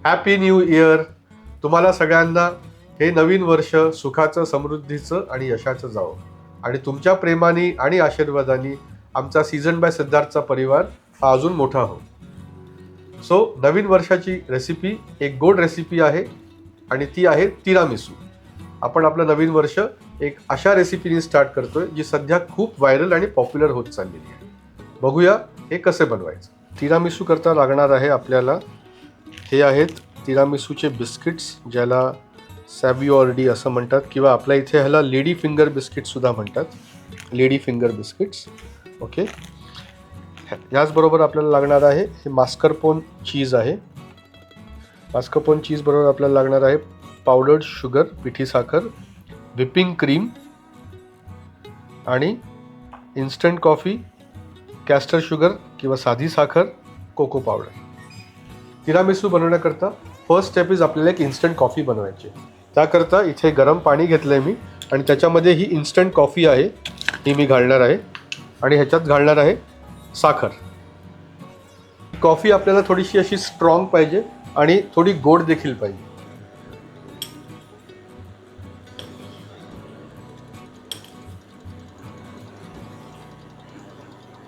Happy new year. तुम्हाला सगळ्यांना हे नवीन वर्ष सुखाचं, समृद्धीचं आणि यशाचं जावं. आणि तुमच्या प्रेमाने आणि आशीर्वादाने आमचा सीझन बाय सिद्धार्थचा परिवार हा अजून मोठा हो. सो नवीन वर्षाची रेसिपी एक गोड रेसिपी आहे आणि ती आहे तिरामिसू. आपण आपलं नवीन वर्ष एक अशा रेसिपीने स्टार्ट करतोय जी सध्या खूप व्हायरल आणि पॉप्युलर होत चाललेली आहे. बघूया हे कसे बनवायचं. तिरामिसू करता लागणार आहे आपल्याला हे आहेत तिरामिसूचे बिस्किट्स, ज्याला सॅव्हिओर्डी असं म्हणतात, किंवा आपल्या इथे ह्याला लेडी फिंगर बिस्किट सुद्धा म्हणतात. Lady finger biscuits. ओके. याचबरोबर आपल्याला लागणार आहे हे मास्करपोन चीज आहे. मास्करपोन चीज बरोबर आपल्याला लागणार आहे पावडर्ड शुगर, पिठी साखर, व्हिपिंग क्रीम आणि इन्स्टंट कॉफी, कॅस्टर शुगर किंवा साधी साखर, कोको पावडर. तिरामिसू बनवण्याकरता फर्स्ट स्टेप इज आपल्याला एक इन्स्टंट कॉफी बनवायची. त्याकरता इथे गरम पाणी घेतलं आहे मी आणि त्याच्यामध्ये ही इन्स्टंट कॉफी आहे ही मी घालणार आहे आणि ह्याच्यात घालणार आहे साखर. कॉफी आपल्याला थोडीशी अशी स्ट्रॉंग पाहिजे आणि थोडी गोड देखील पाहिजे.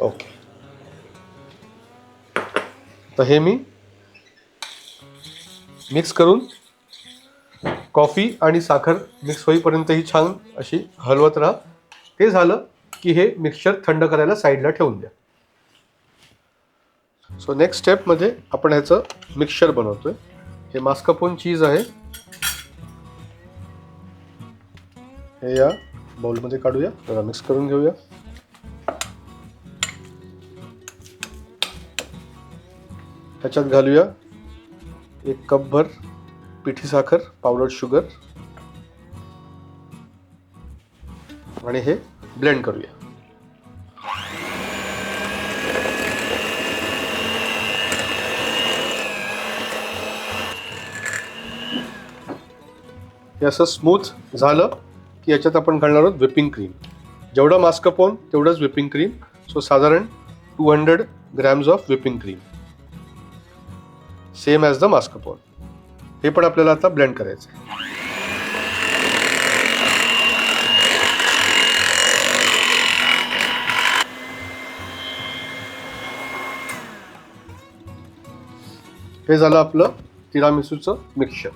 ओके. तर हे मी मिक्स करून कॉफी आणि साखर मिक्स होईपर्यंत ही छान अशी हलवत राहा. ते झालं की हे मिक्सचर थंड करायला साईडला ठेवून द्या. सो नेक्स्ट स्टेपमध्ये आपण ह्याचं मिक्सचर बनवतोय. हे मास्करपोन चीज आहे, हे या बाउलमध्ये काढूया, जरा मिक्स करून घेऊया. ह्याच्यात घालूया 1 कपभर पिठी साखर, पावडर शुगर आणि हे ब्लेंड करूया. हे असं स्मूथ झालं की याच्यात आपण घालणार आहोत व्हिपिंग क्रीम. जेवढं मास्करपोन तेवढंच व्हिपिंग क्रीम. सो साधारण 200 grams of whipping cream, same as the mascarpone. हे पण आपल्याला आता ब्लेंड करायचं आहे. हे झालं आपलं तिरामिसूचं मिक्सचर.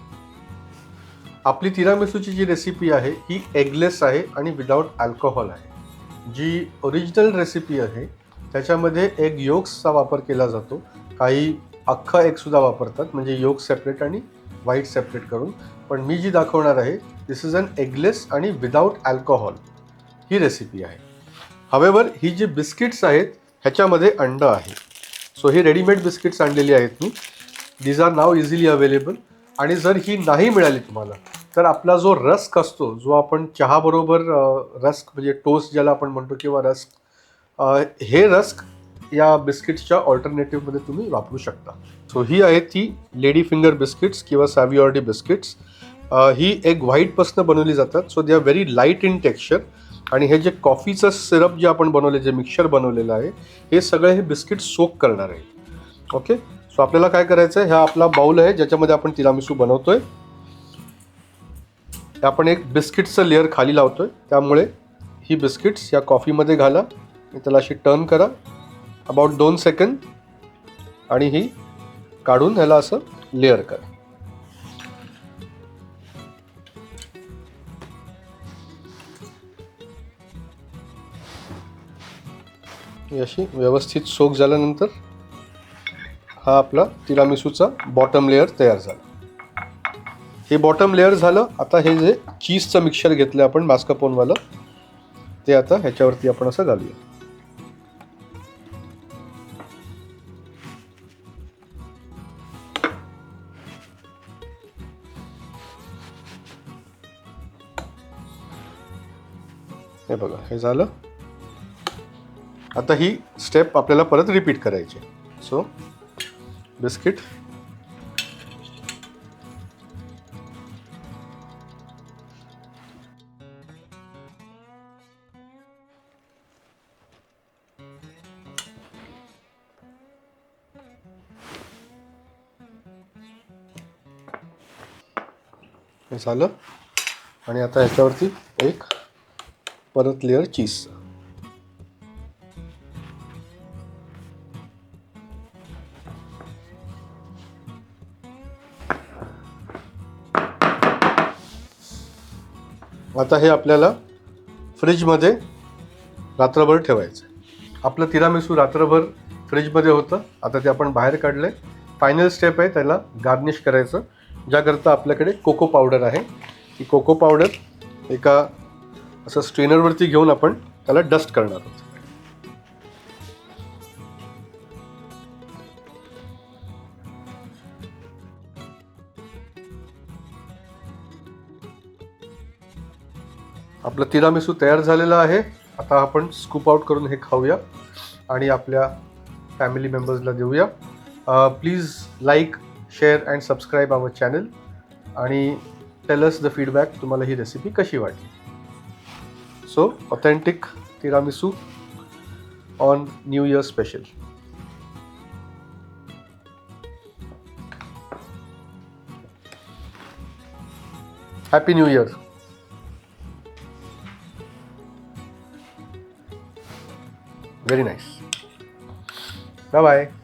आपली तिरामिसूची जी रेसिपी आहे ही एगलेस आहे आणि विदाउट अल्कोहोल आहे. जी ओरिजिनल रेसिपी आहे त्याच्यामध्ये एग योक्सचा वापर केला जातो. काही अख्खा एग सुद्धा वापरतात, म्हणजे योक सेपरेट आणि व्हाईट सेपरेट करून. पण मी जी दाखवणार आहे दिस इज अन एगलेस आणि विदाउट अल्कोहोल ही रेसिपी आहे. हवेवर ही जी बिस्किट्स आहेत ह्याच्यामध्ये अंड आहे. सो ही रेडीमेड बिस्किट्स आणलेली आहेत मी. These are now easily available. आणि जर ही नाही मिळाली तुम्हाला तर आपला जो रस्क असतो, जो आपण चहाबरोबर रस्क म्हणजे टोस्ट ज्याला आपण म्हणतो किंवा रस्क, हे रस्क या बिस्किट्सच्या ऑल्टरनेटिव्हमध्ये तुम्ही वापरू शकता. सो ही आहे ती लेडी फिंगर बिस्किट्स किंवा सॅव्हिओर्डी बिस्किट्स. ही एग व्हाईटपासून बनवली जातात. So they are very light in texture. आणि हे जे कॉफीचं सिरप जे आपण बनवले, जे मिक्सचर बनवलेलं आहे, हे सगळे हे बिस्किट सोक करणार आहे. ओके. सो आपल्याला काय करायचं आहे, हा आपला बाउल आहे ज्याच्यामध्ये आपण तिरामिसू बनवतोय. आपण एक बिस्किटचं लेअर खाली लावतोय, त्यामुळे ही बिस्किट्स या कॉफीमध्ये घाला. त्याला अशी टर्न करा अबाउट 2 सेकंद आणि ही काढून ह्याला असं लेअर करा. ही अशी व्यवस्थित सोक झाल्यानंतर हा आपला तिरामिसूचा बॉटम लेअर तयार झाला. हे बॉटम लेअर झालं. आता हे जे चीजचं मिक्सचर घेतलं आपण मास्करपोनवालं, ते आता ह्याच्यावरती आपण असं घालूया. हे बघा, हे झालं. आता ही स्टेप आपल्याला परत रिपीट करायची. सो बिस्किट हे झालं. आणि आता ह्याच्यावरती एक परत लेअर चीज. आता हे आपल्याला फ्रीजमध्ये रात्रभर ठेवायचं. आपलं तिरामिसू रात्रभर फ्रीजमध्ये होतं. आता ते आपण बाहेर काढलं आहे. फायनल स्टेप आहे त्याला गार्निश करायचं, ज्याकरता आपल्याकडे कोको पावडर आहे. ती कोको पावडर एका असं स्ट्रेनरवरती घेऊन आपण त्याला डस्ट करणार आहोत. आपलं तिरामिसू तयार झालेलं आहे. आता आपण स्कूप आउट करून हे खाऊया आणि आपल्या फॅमिली मेंबर्सला देऊया. Please like, share and subscribe our channel आणि टेल अस द फीडबॅक, तुम्हाला ही रेसिपी कशी वाटली. So authentic tiramisu on new year special. Happy new year. Very nice. Bye bye.